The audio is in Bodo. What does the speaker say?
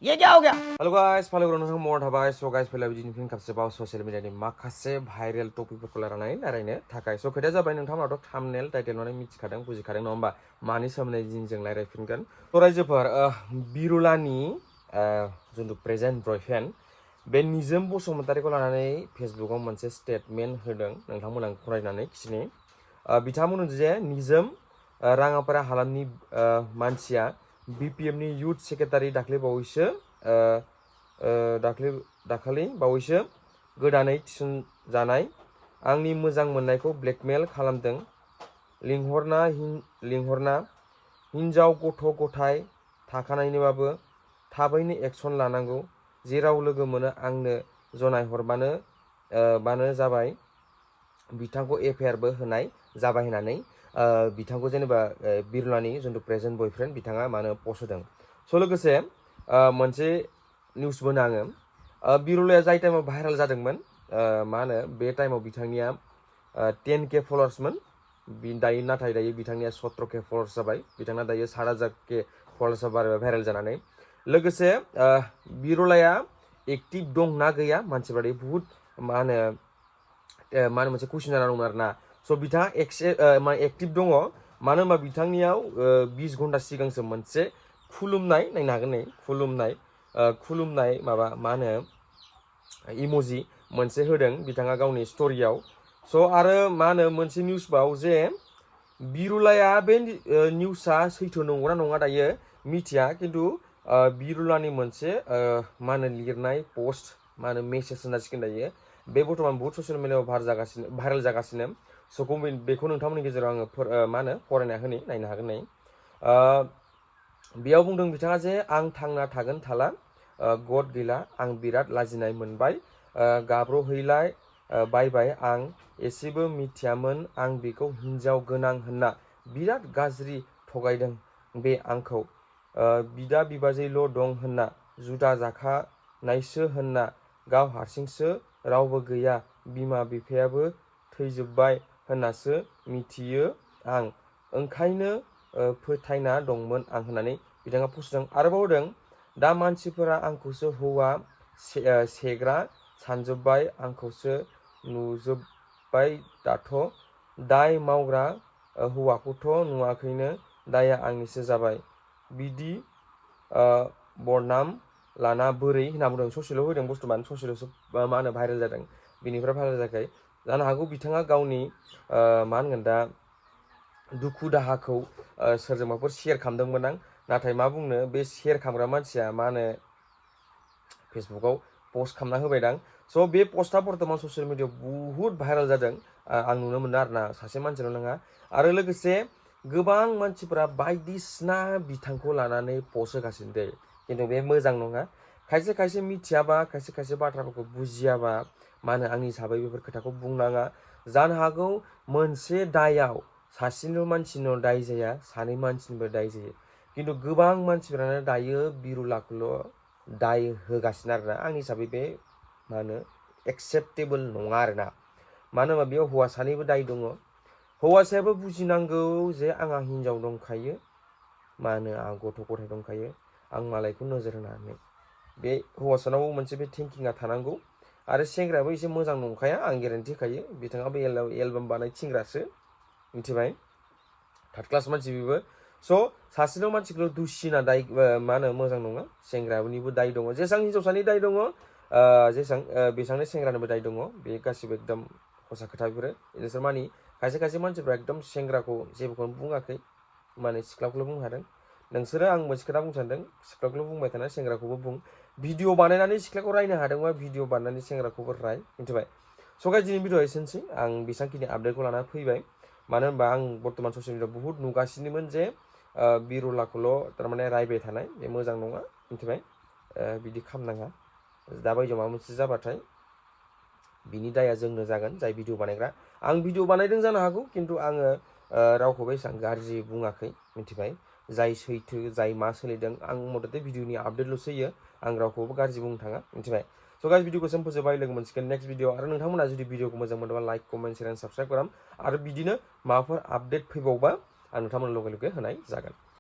ये क्या हो गया? हेलो गाइस फालोग्रा नोंथां महर थाबाय स गाइस फैलाय बिदिनो फिन खेबसेबाव ससियेल मिडियानि माखासे भाइरेल टपिकफोरखौ लानानै रायलायनो थाखाय स खोथाया जाबाय नोंथांमोनाथ' थाम्बनेल टाइटेल माने मिथिखादों बुजिखादों नङा होमबा मानि सोमोन्दै जों रायलायफिनगोन थ' रायजोफोर बिरुलानि जिथु प्रेजेन्ट बयफ्रेन्ड बे निजोम बसुमतारीखौ लानानै फेसबुकाव मोनसे स्टेटमेन्ट होदों नोंथांमोना फरायनानै खिनि बिथाङा बुंदों जे निजोम राङापारा हालामनि मानसिया BPMनि युथ सेक्रेटारि दाखालि बावैसो गोदानै थिसनजानाय आंनि मोजां मोननायखौ ब्लेकमेल खालामदों लिंहरना हिनजाव गथ' गथाय थाखानायनिबाबो थाबैनो एक्सन लानांगौ जेराव लोगो मोनो आंनो जनायहरबानो जाबाय बिथांखौ एफआइआरबो होनाय जाबाय होननानै बिथांखौ जेनेबा बिरुलानि जिथु प्रेजेन्ट बयफ्रेन्ड बिथाङा मानो पस्ट होदों स' लोगोसे मोनसे निउसबो होनो आङो बिरुलाया जाय टाइमाव भाइरेल जादोंमोन मा होनो बे टाइमाव बिथांनिया 10K फलोवार्समोन दायो नाथाय दायो बिथांनिया 17K फलोवार्स जाबाय बिथांना दायो 7,000K फलोवार्स बारायबाय भाइरेल जानानै लोगोसे बिरुलाया एक्टिभ दं ना गैया मानसिफ्रा दायो बुहुत मा होनो मोनसे कुइसन जाना दं आरोना स' बिथाङा एक्टिभ दङ मानो होनबा बिथांनियाव 20 घन्टा सिगांसो मोनसे खुलुमनाय नायनो हागोन नै खुलुमनाय माबा मा होनो इम'जि मोनसे होदों बिथाङा गावनि स्ट'रियाव स' आरो मा होनो मोनसे निउसबाव जे बिरुलाया बे निउसआ सैथो नंगौना नङा दायो मिथिया खिन्थु बिरुलानि मोनसे मा होनो लिरनाय पस्ट मा होनो मेसेज होननांसिगोन दायो बे बर्थमान बहुत ससियेल मिडियाआव भाइरेल जागासिनो स' बेखौ नोंथांमोननि गेजेराव आङो मा होनो फरायना होनि नायनो हागोन नै बेयाव बुंदों बिथाङा जे आं थांना थागोन थाला गद गैला आं बिराद लाजिनाय मोनबाय गाब्र'हैलाय बाय आं एसेबो मिथियामोन आं बेखौ हिन्जाव गोनां होनना बिराद गाज्रि थगायदों बे आंखौ बिदा बिबाजैल' दं होनना जुदा जाखानायसो होनना गाव हारसिंसो रावबो गैया बिमा बिफायाबो थैजोब्बाय होननासो मिथियो आं ओंखायनो फोथायना दंमोन आं होननानै बिथाङा फुसदों आरोबाव होदों दा मानसिफोरा आंखौसो हौवा सेग्रा सानजोब्बाय आंखौसो नुजोब्बाय दाथ' दाय मावग्रा हौवाखौथ' नुवाखैनो दाया आंनिसो जाबाय बिदि बरनाम लाना बोरै होनना बुंदों ससेल' होदों बर्थमान ससेल'सो मा होनो भाइरेल जादों बिनिफ्राय भाइरेल जायाखै जानो हागौ बिथाङा गावनि मा होनगोन दा दुखु दाहाखौ सोरजोंबाफोर शेयार खालामदोंमोन आं नाथाय मा बुंनो बे शेयार खालामग्रा मानसिया मा होनो फेसबुकाव पस्ट खालामना होबायदां स' बे पस्टआ बर्थमान ससियेल मिडियाआव बुहुत भाइरेल जादों आं नुनो मोनदों आरोना सासे मानसिल' नङा आरो लोगोसे गोबां मानसिफोरा बायदिसिना बिथांखौ लानानै पस्ट होगासिनो दे खिन्थु बे मोजां नङा खायसे खायसे मिथियाबा खायसे बाथ्राफोरखौ बुजियाबा मा होनो आंनि हिसाबै बेफोर खोथाखौ बुंनाङा जानो हागौ मोनसे दायाव सासेल' मानसिनाव दाय जाया सानै मानसिनिबो दाय जायो खिन्थु गोबां मानसिफोरानो दायो बिरुलाखौल' दाय होगासिनो आरोना आंनि हिसाबै बे मा होनो एक्सेप्टेबोल नङा आरोना मानो होनबा बेयाव हौवा सानैबो दाय दङ हौवासायाबो बुजिनांगौ जे आंहा हिनजाव दंखायो मा होनो आंहा गथ' गथाय दंखायो आं मालायखौ नोजोर होनानै बे हौवासानावबो मोनसे बे थिंकिंआ थानांगौ आरो सेंग्रायाबो एसे मोजां नंखाया आं गेरेन्टि होखायो बिथाङाबो एलबाम बानायथिंग्रासो मिथिबाय थार्ड क्लास मानसि बेबो स' सासेल' मानसिखौल' दुसिना दाय मा होनो मोजां नङा सेंग्रानिबो दाय दङ जेसां हिनजावसानि दाय दङ बेसेबांनो सेंग्रानिबो दाय दङ बे गासिबो एकदम हसा खोथा बेफोरो बिसोर मानि खायसे मानसिफ्रा एकदम सेंग्राखौ जेबोखौनो बुङाखै माने सिख्लाखौल' बुंनो हादों नोंसोरो आं मोनसे खोथा बुंनो सानदों सिख्लाखौल' बुंबाय थाना सेंग्राखौबो बुं भिडिअ बानायनानै सिख्लाखौ रायनो हादोंबा भिडिअ बानायनानै सेंग्राखौबो राय मिथिबाय स' गाइस दिनैनि भिडिअ एसेनोसै आं बेसांखिनि आपडेटखौ लाना फैबाय मानो होनबा आं बर्थमान ससियेल मिडियाआव बुहुत नुगासिनोमोन जे बिरुलाखौल' थारमाने रायबाय थानाय बे मोजां नङा मिथिबाय बिदि खालामनाङा दा बायदियाव माबा मोनसे जाबाथाय बिनि दाया जोंनो जागोन जाय भिडिअ बानायग्रा आं भिडिअ बानायदों जानो हागौ खिन्थु आङो रावखौबो एसेबां गाज्रि बुङाखै मिथिबाय जाय सैथो जाय मा सोलिदों आं मथथे भिडिअनि आपडेटल'सो होयो आं रावखौबो गाज्रि बुंनो थाङा मिथिबाय स' गाइस भिडिअखौ जों फोजोबबाय लोगो मोनसिगोन नेक्स्ट भिडिअ आरो नोंथांमोना जुदि भिडिअखौ मोजां मोनोबा like comment share and subscribe खालाम आरो बिदिनो माबाफोर आपडेट फैबावबा आं नोंथांमोननो लगे होनाय जागोन